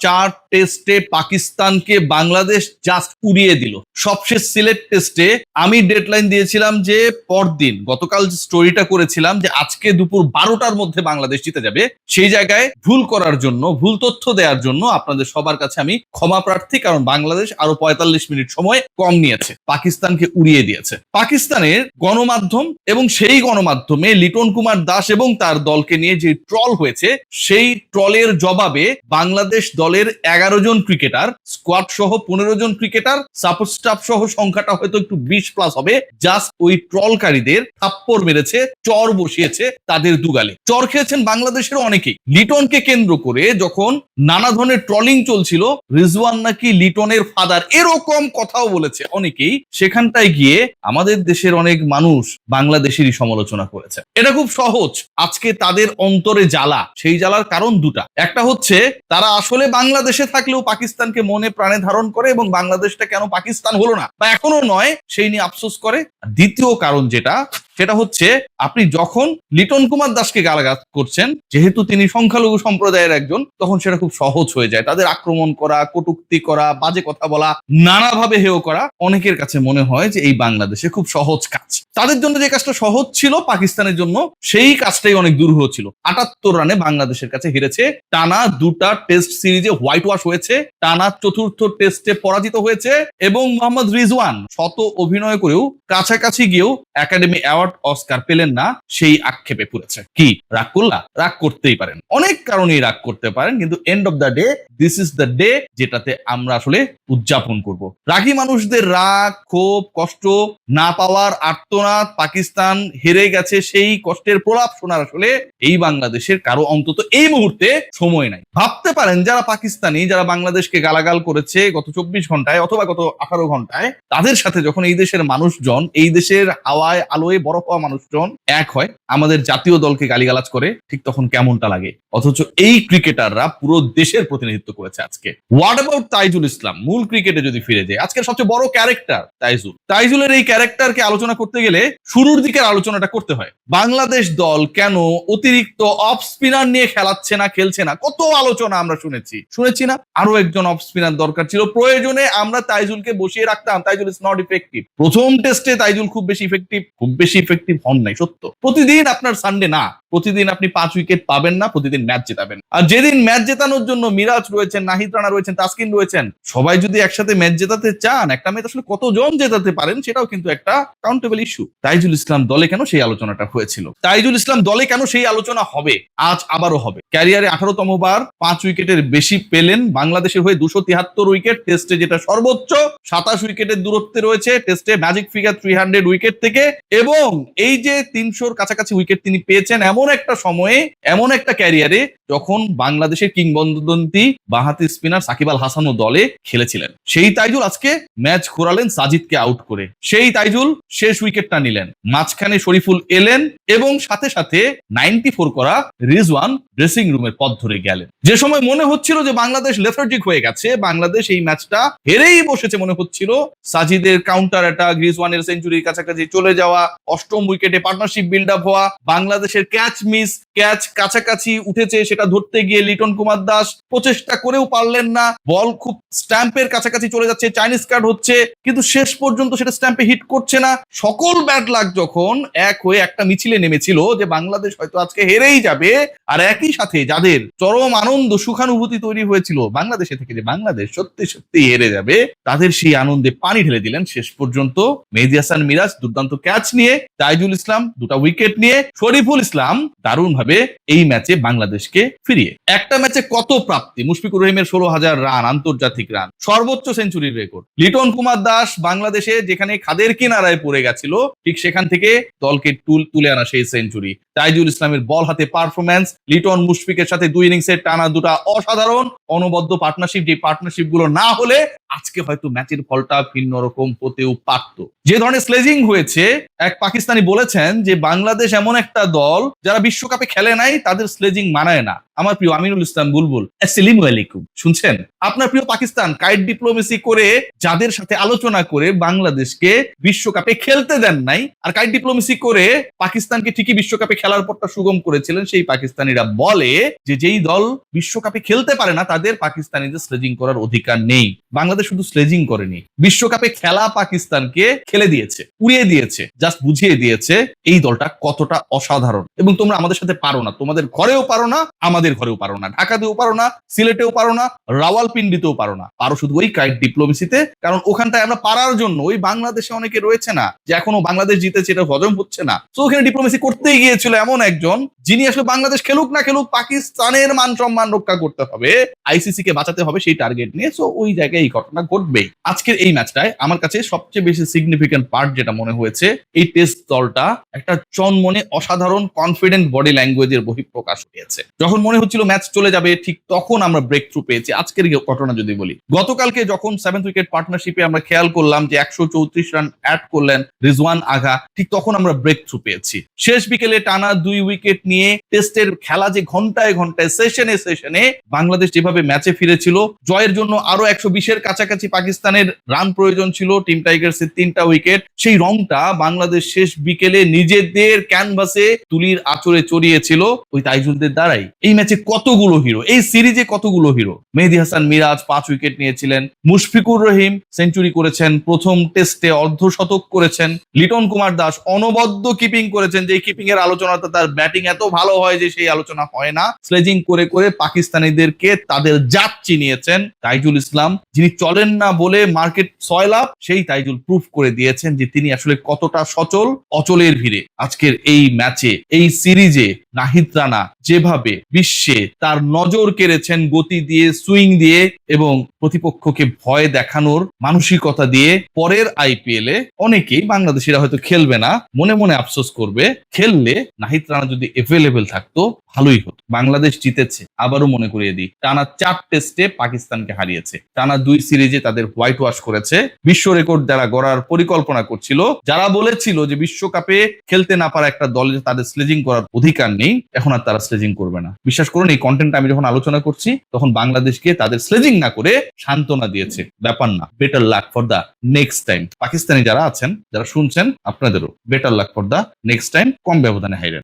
4 টেস্টে পাকিস্তানকে বাংলাদেশ জাস্ট উড়িয়ে দিল। সবশেষ সিলেট টেস্টে আমি ডেডলাইন দিয়েছিলাম যে পরদিন, গতকাল স্টোরিটা করেছিলাম যে আজকে দুপুর 12টার মধ্যে বাংলাদেশ জিতে যাবে। সেই জায়গায় ভুল করার জন্য, ভুল তথ্য দেওয়ার জন্য আপনাদের সবার কাছে আমি ক্ষমা প্রার্থী, কারণ বাংলাদেশ আরো 45 মিনিট সময় কম নিয়েছে, পাকিস্তানকে উড়িয়ে দিয়েছে। পাকিস্তানের গণমাধ্যম এবং সেই গণমাধ্যমে লিটন কুমার দাস এবং তার দলকে নিয়ে যে ট্রল হয়েছে, সেই ট্রলের জবাবে বাংলাদেশ দলের 11 জন ক্রিকেটার, স্কোয়াড সহ 15 জন ক্রিকেটার, সাপোর্ট স্টাফ সহ সংখ্যাটা হয়তো একটু 20+ হবে, জাস্ট ওই ট্রলকারীদের থাপ্পড় মেরেছে, চর বসিয়েছে তাদের দুগালে। চর খেয়েছেন বাংলাদেশের অনেকেই। লিটনকে কেন্দ্র করে যখন নানা ধরনের ট্রলিং চলছিল, রিজওয়ান নাকি লিটনের ফাদার, এরকম কথাও বলেছে অনেকেই, সেখানটায় গিয়ে আমাদের দেশের অনেক মানুষ বাংলাদেশেরই সমালোচনা করেছে। এটা খুব সহজ। আজকে তাদের অন্তরে জ্বালা, সেই জ্বালার কারণ দুটা। একটা হচ্ছে তারা আসলে বাংলাদেশে থাকলেও পাকিস্তানকে মনে প্রাণে ধারণ করে এবং বাংলাদেশটা কেন পাকিস্তান হলো না বা এখনো নয় সেই নিয়ে আফসোস করে। দ্বিতীয় কারণ সেটা হচ্ছে আপনি যখন লিটন কুমার দাসকে গালাগাল করছেন, যেহেতু তিনি সংখ্যালঘু সম্প্রদায়ের একজন, তখন সেটা খুব সহজ হয়ে যায়। তাদের আক্রমণ করা, কটূক্তি করা, বাজে কথা বলা, নানাভাবে হেয় করা অনেকের কাছে মনে হয় যে এই বাংলাদেশে খুব সহজ কাজ। তাদের জন্য যে কাজটা সহজ ছিল, পাকিস্তানের জন্য সেই কাজটাই অনেক দুরূহ ছিল। 78 রানে বাংলাদেশের কাছে হেরেছে, টানা 2টা টেস্ট সিরিজে হোয়াইট ওয়াশ হয়েছে, টানা 4র্থ টেস্টে পরাজিত হয়েছে এবং মোহাম্মদ রিজওয়ান শত অভিনয় করেও কাছাকাছি গিয়েও একাডেমি অ্যাওয়ার্ড, অস্কার পেলেন না, সেই আক্ষেপে পড়েছে। কি রাগ করলা? রাগ করতেই পারেন, অনেক কারণেই রাগ করতে পারেন, কিন্তু end of the day this is the day যেটাতে আমরা আসলে উদযাপন করব। রাগী মানুষদের রাগ, ক্ষোভ, কষ্ট না পাওয়ার আর্তনাদ, পাকিস্তান হেরে গেছে সেই কষ্টের প্রলাপ শোনার আসলে এই বাংলাদেশের কারো অন্তত এই মুহূর্তে সময় নাই। ভাবতে পারেন যারা পাকিস্তানি, যারা বাংলাদেশকে গালাগাল করেছে গত 24 ঘন্টায় অথবা গত 18 ঘন্টায়, তাদের সাথে যখন এই দেশের মানুষজন, এই দেশের হাওয়ায় আলোয় বরফ হওয়া মানুষজন এক হয়, আমাদের জাতীয় দলকে গালিগালাজ করে, ঠিক তখন কেমনটা লাগে। অথচ এই ক্রিকেটাররা পুরো দেশের প্রতিনিধিত্ব করেছে আজকে। হোয়াট অ্যাবাউট তাইজুল ইসলাম? মূল ক্রিকেটে যদি ফিরে যায়, আজকের সবচেয়ে বড় ক্যারেক্টার তাইজুলের এই ক্যারেক্টারকে আলোচনা করতে গেলে শুরুর দিকের আলোচনাটা করতে হয়। বাংলাদেশ দল কেন অতিরিক্ত অফ স্পিনার নিয়ে খেলছে না, কত আলোচনা আমরা শুনেছি না? আরো একজন অফ স্পিনার দরকার ছিল, প্রয়োজনে আমরা তাইজুলকে বসিয়ে রাখতাম। Taijul is not effective. প্রথম টেস্টে তাইজুল খুব বেশি ইফেক্টিভ হন নাই, সত্য। প্রতিদিন আপনার সানডে না, প্রতিদিন আপনি 5 উইকেট পাবেন না, প্রতিদিন ম্যাচ জেতাবেন। আর যেদিন ম্যাচ জেতানোর জন্য মিরাজ রয়েছেন, নাহিদ রানা রয়েছেন, তাসকিন রয়েছেন, সবাই যদি একসাথে ম্যাচ জেতাতে চান, একটা ম্যাচ আসলে কতজন জেতাতে পারেন সেটাও কিন্তু একটা কাউন্টেবল ইস্যু। তাইজুল ইসলাম দলে কেন সেই আলোচনাটা হয়েছিল, তাইজুল ইসলাম দলে কেন সেই আলোচনা হবে, আজ আবারও হবে। ক্যারিয়ারে 18তম বার 5 উইকেটের বেশি পেলেন, বাংলাদেশের হয়ে 273 উইকেট, টেস্টে যেটা সর্বোচ্চ 27 উইকেটের দূরত্বে রয়েছে, টেস্টে ম্যাজিক ফিগার 300 উইকেট থেকে, এবং এই যে 300-র কাছাকাছি উইকেট তিনি পেয়েছেন এমন একটা সময়ে, এমন একটা ক্যারিয়ারে যখন বাংলাদেশের কিংবদন্তি বাঁহাতি স্পিনার সাকিব আল হাসানও দলে খেলেছিলেন। সেই তাইজুল আজকে ম্যাচ ঘোরালেন সাজিদকে আউট করে। সেই তাইজুল শেষ উইকেটটা নিলেন, মাঝখানে শরীফুল এলেন এবং সাথে সাথে 94 করা রিজওয়ান ড্রেসিং রুমের পথ ধরে গেলেন। যে সময় মনে হচ্ছিল যে বাংলাদেশ লেথার্জিক হয়ে গেছে, বাংলাদেশ এই ম্যাচটা হেরেই বসেছে মনে হচ্ছিল, সাজিদের কাউন্টার অ্যাটাক, রিজওয়ানের সেঞ্চুরির কাছাকাছি চলে যাওয়া, 8ম উইকেটে পার্টনারশিপ বিল্ড আপ হওয়া, বাংলাদেশের ক্যাচ মিস, ক্যাচ কাছাকাছি উঠেছে সেটা ধরতে গিয়ে লিটন কুমার দাস প্রচেষ্টা করেও পারলেন না, বল খুব স্ট্যাম্পের কাছাকাছি চলে যাচ্ছে, চাইনিজ কার্ড হচ্ছে, কিন্তু শেষ পর্যন্ত সেটা স্ট্যাম্পে হিট করছে না। সকল ব্যাড লাক যখন এক হয়ে একটা মিছিলে নেমেছিল যে বাংলাদেশ হয়তো আজকে হেরেই যাবে, আর একই সাথে যাদের চরম আনন্দ, সুখানুভূতি তৈরি হয়েছিল বাংলাদেশে থেকে যে বাংলাদেশ সত্যি সত্যি হেরে যাবে, তাদের সেই আনন্দে পানি ঢেলে দিলেন শেষ পর্যন্ত মেহেদী হাসান মিরাজ দুর্দান্ত ক্যাচ নিয়ে, তাইজুল ইসলাম 2টা উইকেট নিয়ে, শরীফুল ইসলাম দারুণ ভাবে এই ম্যাচে বাংলাদেশকে ফিরিয়ে। একটা ম্যাচে কত প্রাপ্তি, মুশফিকুর রহিমের 16,000 রান, আন্তর্জাতিক রান, সর্বোচ্চ সেঞ্চুরির রেকর্ড। লিটন কুমার দাস বাংলাদেশে যেখানে খাদের কিনারায় পড়ে গেছিল, ঠিক সেখান থেকে দলকে তুলে আনা সেই সেঞ্চুরি। তাইজুল ইসলামের বল হাতে পারফরম্যান্স, লিটন মুশফিকের সাথে 2 ইনিংসের টানা 2টা অসাধারণ অনবদ্য পার্টনারশিপ, যে পার্টনারশিপ গুলো না হলে আজকে হয়তো ম্যাচের ফলটা ভিন্ন রকম হতেও পারত। যে ধরনের স্লেজিং হয়েছে, এক পাকিস্তানি বলেছেন যে বাংলাদেশ এমন একটা দল যারা বিশ্বকাপে খেলে নাই তাদের স্লেজিং মানায় না। আমার প্রিয় আমিনুল ইসলাম বুলবুল, আসসালামু আলাইকুম, শুনছেন? আপনার প্রিয় পাকিস্তান কাইট ডিপ্লোমেসি করে যাদের সাথে আলোচনা করে বাংলাদেশকে বিশ্বকাপে খেলতে দেন নাই, আর কাইট ডিপ্লোমেসি করে পাকিস্তানকে ঠিকই বিশ্বকাপে খেলার পথটা সুগম করেছিলেন, সেই পাকিস্তানিরা বলে যে যেই দল বিশ্বকাপে খেলতে পারে না তাদের পাকিস্তানিদের স্লেজিং করার অধিকার নেই। বাংলাদেশ শুধু স্লেজিং করেনি, বিশ্বকাপে খেলা পাকিস্তানকে খেলে দিয়েছে, উড়িয়ে দিয়েছে, জাস্ট বুঝিয়ে দিয়েছে এই দলটা কতটা অসাধারণ। এবং তোমরা আমাদের সাথে পারো না, তোমাদের ঘরেও পারো না, আমাদের ঘরেও পারো না, ঢাকাতেও পারো না, সিলেটেও পারো না, রাওয়ালপিন্ডিতেও পারো না, পারো শুধু ওই কাইট ডিপ্লোমেসিতে। কারণ ওখানটায় আমরা পারার জন্য, ওই বাংলাদেশে অনেকে রয়েছে না যে এখনো বাংলাদেশ জিতেছে এটা হজম হচ্ছে না, তো ওখানে ডিপ্লোমেসি করতেই গিয়েছিল এমন একজন যিনি আসলে বাংলাদেশ খেলুক না খেলুক পাকিস্তানের মান সম্মান রক্ষা করতে হবে, আইসিসি কে বাঁচাতে হবে সেই টার্গেট নিয়ে। সো ওই জায়গায় এই ঘটনা ঘটবে। আজকের এই ম্যাচটায় আমার কাছে সবচেয়ে বেশি সিগনিফিকেন্ট পার্ট যেটা মনে হয়েছে, এই টেস্ট দলটা একটা চনমনে অসাধারণ কনফিডেন্ট বডি ল্যাঙ্গুয়েজের বহিঃপ্রকাশ হয়েছে। যখন মনে হচ্ছিল ম্যাচ চলে যাবে, ঠিক তখন আমরা ব্রেক থ্রু পেয়েছি। আজকের ঘটনা যদি বলি, গতকালকে যখন 7th উইকেট পার্টনারশিপে আমরা খেয়াল করলাম যে 134 রান অ্যাড করলেন রিজওয়ান আগা, ঠিক তখন আমরা ব্রেক থ্রু পেয়েছি। শেষ বিকেলে টানা 2 উইকেট নিয়ে টেস্টের খেলা যে ঘন্টায় ঘন্টায় সেশনে বাংলাদেশ যেভাবে ম্যাচে ফিরেছিল, জয়ের জন্য আরো 120-এর কাছাকাছি পাকিস্তানের রান প্রয়োজন ছিল, টিম টাইগার্সের 3টা উইকেট, সেই রংটা বাংলাদেশ শেষ বিকেলে নিজেদের ক্যানভাসে তুলির আঁচড়ে চড়িয়েছিল ওই তাইজুলদের দ্বারাই। এই ম্যাচে কতগুলো হিরো, এই সিরিজে কতগুলো হিরো। মেহেদী হাসান মিরাজ 5 উইকেট নিয়েছিলেন, মুশফিকুর রহিম সেঞ্চুরি করেছেন, প্রথম টেস্টে অর্ধশতক করেছেন, লিটন কুমার দাস অনবদ্য কিপিং করেছেন, যে কিপিং এর আলোচনাটা তার ব্যাটিং এত ভালো হয় যে সেই আলোচনা হয় না। স্লেজিং করে করে পাকিস্তানিদেরকে তাদের জাত চিনিয়েছেন। তাইজুল ইসলাম, যিনি চলেন না বলে মার্কেট 6 লাভ, সেই তাইজুল প্রুফ করে দিয়েছেন যে তিনি আসলে কতটা সচল অচলের ভিড়ে। আজকের এই ম্যাচে, এই সিরিজে নাহিদ রানা যেভাবে বিশ্বে তার নজর কেড়েছেন গতি দিয়ে, সুইং দিয়ে এবং প্রতিপক্ষকে ভয় দেখানোর মানসিকতা দিয়ে, পরের আইপিএল এ অনেকেই বাংলাদেশিরা হয়তো খেলবে না, মনে মনে আফসোস করবে। খেললে নাহিদ রানা যদি এভেলেবেল থাকতো ভালোই হতো। বাংলাদেশ জিতেছে, আবারও মনে করিয়ে দিই, টানা 4 টেস্টে পাকিস্তানকে হারিয়েছে, টানা 2 সিরিজে তাদের হোয়াইট ওয়াশ করেছে। বিশ্ব রেকর্ড যারা গড়ার পরিকল্পনা করছিল, যারা বলেছিল যে বিশ্বকাপে খেলতে না পারা একটা দলের তাদের স্লেজিং করার অধিকার নেই, এখন আর তারা স্লেজিং করবে না। বিশ্বাস করুন, এই কন্টেন্ট আমি যখন আলোচনা করছি তখন বাংলাদেশকে তাদের স্লেজিং না করে সান্ত্বনা দিয়েছে। ব্যাপার না, better luck for the next time. Pakistani যারা আছেন, যারা শুনছেন, আপনাদেরও better luck for the next time, কম ব্যবধানে হাইরেন।